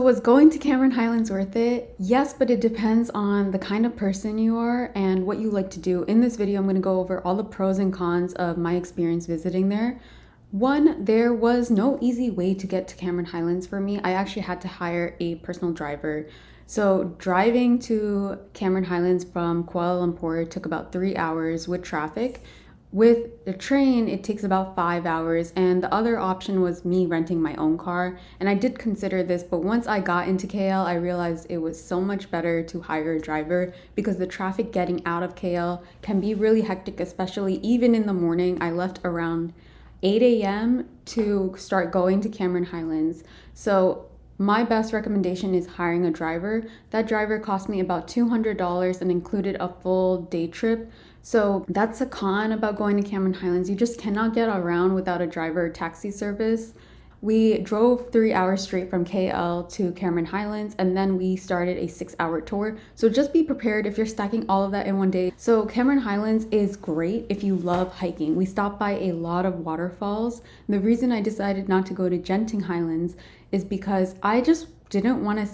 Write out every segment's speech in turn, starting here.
Was going to Cameron Highlands worth it? Yes, but it depends on the kind of person you are and what you like to do. In this video, I'm going to go over all the pros and cons of my experience visiting there. One, there was no easy way to get to Cameron Highlands for me. I actually had to hire a personal driver. So driving to Cameron Highlands from Kuala Lumpur took about 3 hours with traffic. With the train, it takes about 5 hours, and the other option was me renting my own car. And I did consider this, but once I got into KL, I realized it was so much better to hire a driver because the traffic getting out of KL can be really hectic, especially even in the morning. I left around 8 a.m. to start going to Cameron Highlands. So my best recommendation is hiring a driver. That driver cost me about $200 and included a full day trip. So that's a con about going to Cameron Highlands. You just cannot get around without a driver or taxi service. We drove 3 hours straight from KL to Cameron Highlands, and then we started a 6 hour tour. So just be prepared if you're stacking all of that in one day. So Cameron Highlands is great if you love hiking. We stopped by a lot of waterfalls. The reason I decided not to go to Genting Highlands is because I just didn't want to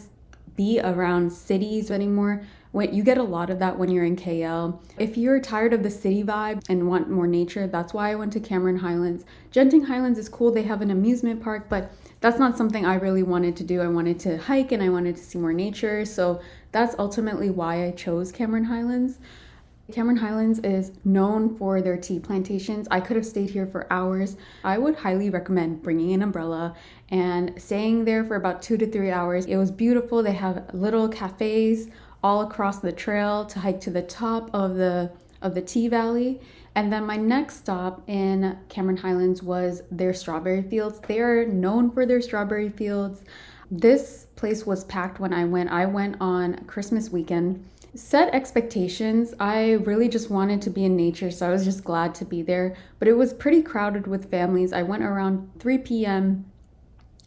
be around cities anymore. When you get a lot of that when you're in KL. If you're tired of the city vibe and want more nature, that's why I went to Cameron Highlands. Genting Highlands is cool. They have an amusement park, but that's not something I really wanted to do. I wanted to hike and I wanted to see more nature. So that's ultimately why I chose Cameron Highlands. Cameron Highlands is known for their tea plantations. I could have stayed here for hours. I would highly recommend bringing an umbrella and staying there for about 2 to 3 hours. It was beautiful. They have little cafes all across the trail to hike to the top of the tea valley. And then my next stop in Cameron Highlands was their strawberry fields. They are known for their strawberry fields. This place was packed when I went. I went on Christmas weekend. Set expectations. I really just wanted to be in nature, so I was just glad to be there. But it was pretty crowded with families. I went around 3 p.m.,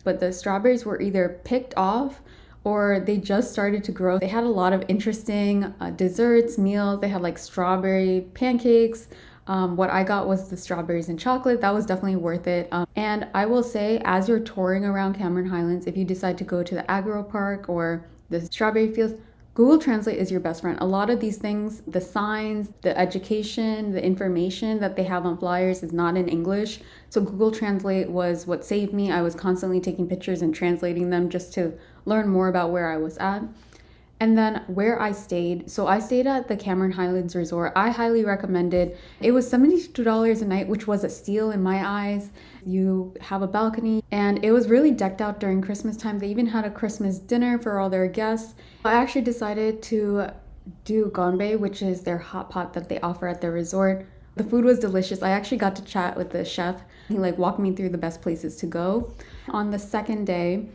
but the strawberries were either picked off or they just started to grow. They had a lot of interesting desserts, meals. They had like strawberry pancakes. What I got was the strawberries and chocolate. That was definitely worth it. And I will say, as you're touring around Cameron Highlands, if you decide to go to the agro park or the strawberry fields, Google Translate is your best friend. A lot of these things, the signs, the education, the information that they have on flyers is not in English. So Google Translate was what saved me. I was constantly taking pictures and translating them just to learn more about where I was at. And then where I stayed, so I stayed at the Cameron Highlands Resort. I highly recommend it. It was $72 a night, which was a steal in my eyes. You have a balcony, and it was really decked out during Christmas time. They even had a Christmas dinner for all their guests. I actually decided to do gonbei, which is their hot pot that they offer at their resort. The food was delicious. I actually got to chat with the chef. He walked me through the best places to go. On the second day,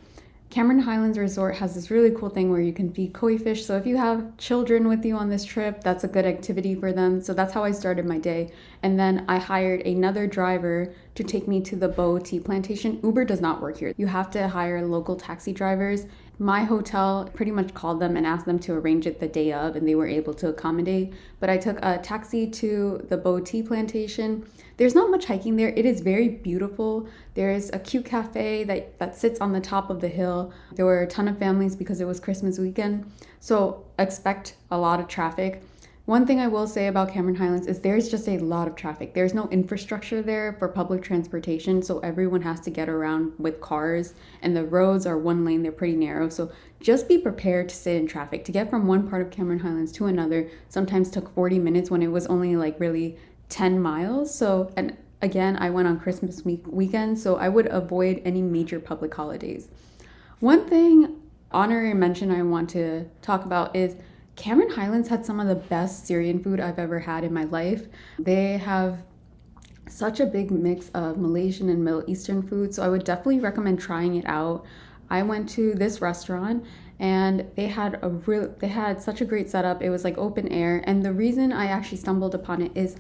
Cameron Highlands Resort has this really cool thing where you can feed koi fish. So if you have children with you on this trip, that's a good activity for them. So that's how I started my day. And then I hired another driver to take me to the Bo Tea Plantation. Uber does not work here. You have to hire local taxi drivers. My hotel pretty much called them and asked them to arrange it the day of, and they were able to accommodate. But I took a taxi to the Bo Tea Plantation. There's not much hiking there. It is very beautiful. There is a cute cafe that sits on the top of the hill. There were a ton of families because it was Christmas weekend. So expect a lot of traffic. One thing I will say about Cameron Highlands is there's just a lot of traffic. There's no infrastructure there for public transportation, so everyone has to get around with cars, and the roads are one lane, they're pretty narrow. So just be prepared to sit in traffic. To get from one part of Cameron Highlands to another sometimes took 40 minutes when it was only really 10 miles. So, and again, I went on Christmas weekend, so I would avoid any major public holidays. One thing, honorary mention I want to talk about is Cameron Highlands had some of the best Syrian food I've ever had in my life. They have such a big mix of Malaysian and Middle Eastern food, so I would definitely recommend trying it out. I went to this restaurant and they had such a great setup. It was like open air, and the reason I actually stumbled upon it is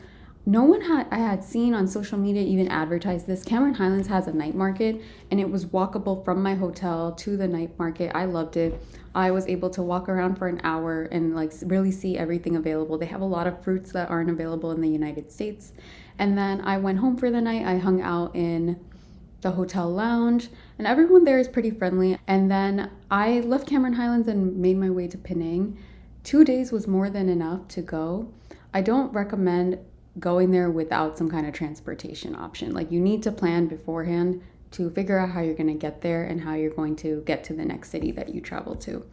I had seen on social media even advertise this. Cameron Highlands has a night market, and it was walkable from my hotel to the night market. I loved it. I was able to walk around for an hour and really see everything available. They have a lot of fruits that aren't available in the United States. And then I went home for the night. I hung out in the hotel lounge, and everyone there is pretty friendly. And then I left Cameron Highlands and made my way to Penang. 2 days was more than enough to go. I don't recommend going there without some kind of transportation option. Like, you need to plan beforehand to figure out how you're going to get there and how you're going to get to the next city that you travel to.